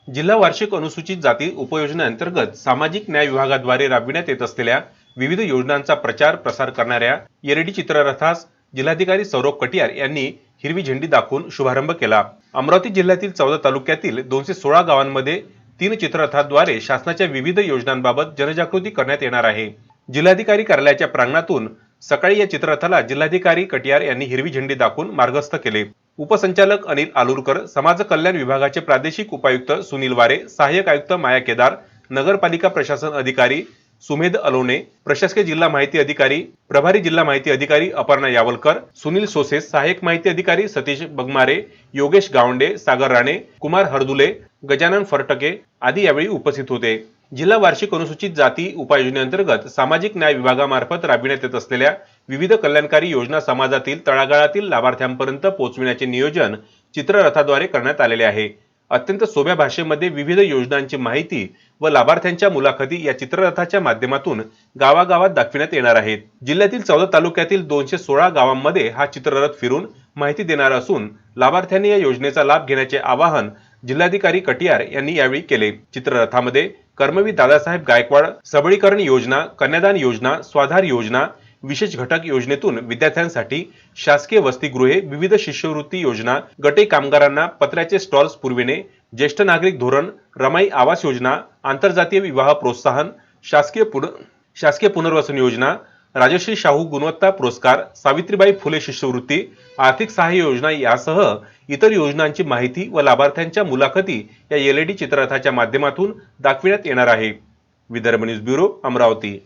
जिल्हा वार्षिक अनुसूचित जाती उपयोजनेअंतर्गत सामाजिक न्याय विभागाद्वारे राबविण्यात येत असलेल्या विविध योजनांचा प्रचार प्रसार करणाऱ्या एलईडी चित्ररथास जिल्हाधिकारी सौरभ कटियार यांनी हिरवी झेंडी दाखवून शुभारंभ केला। अमरावती जिल्ह्यातील 14 तालुक्यातील 216 गावांमध्ये 3 चित्ररथाद्वारे शासनाच्या विविध योजनांबाबत जनजागृती करण्यात येणार आहे। जिल्हाधिकारी कार्यालयाच्या प्रांगणातून सकाळी या चित्ररथाला जिल्हाधिकारी कटियार यांनी हिरवी झेंडी दाखवून मार्गस्थ केले। उपसंचालक अनिल आलुरकर, समाज कल्याण विभागाचे प्रादेशिक उपायुक्त सुनील वारे, सहाय्यक आयुक्त माया केदार, नगरपालिका प्रशासन अधिकारी सुमेध अलोने, प्रशासकीय जिल्हा माहिती अधिकारी, प्रभारी जिल्हा माहिती अधिकारी अपर्णा यावलकर, सुनील सोसे, सहाय्यक माहिती अधिकारी सतीश बगमारे, योगेश गावंडे, सागर राणे, कुमार हरदुले, गजानन फरटके आदी यावेळी उपस्थित होते। जिल्हा वार्षिक अनुसूचित जाती उपाययोजनेअंतर्गत सामाजिक न्याय विभागामार्फत राबविण्यात येत असलेल्या विविध कल्याणकारी योजना समाजातील तळागाळातील लाभार्थ्यांपर्यंत पोहोचविण्याचे नियोजन चित्ररथाद्वारे करण्यात आलेले आहे। अत्यंत सोप्या भाषेमध्ये विविध योजनांची माहिती व लाभार्थ्यांच्या मुलाखती या चित्ररथाच्या माध्यमातून गावागावात दाखविण्यात येणार आहेत। जिल्ह्यातील 14 तालुक्यातील 216 गावांमध्ये हा चित्ररथ फिरून माहिती देणार असून लाभार्थ्यांनी या योजनेचा लाभ घेण्याचे आवाहन जिल्हाधिकारी कटियार यांनी यावेळी केले। चित्ररथामध्ये कर्मवीर दादासाहेब गायकवाड सबळीकरण योजना, कन्यादान योजना, स्वाधार योजना, विशेष घटक योजनेतून विद्यार्थ्यांसाठी शासकीय वसतिगृहे, विविध शिष्यवृत्ती योजना, गटे कामगारांना पत्र्याचे स्टॉल्स पुरविणे, ज्येष्ठ नागरिक धोरण, रमाई आवास योजना, आंतरजातीय विवाह प्रोत्साहन, शासकीय पुनर्वसन योजना, राजश्री शाहू गुणवत्ता पुरस्कार, सावित्रीबाई फुले शिष्यवृत्ती, आर्थिक सहाय्य योजना यासह इतर योजनांची माहिती व लाभार्थ्यांच्या मुलाखती या एलईडी चित्ररथाच्या माध्यमातून दाखविण्यात येणार आहे। Vidarbha news bureau, Amravati.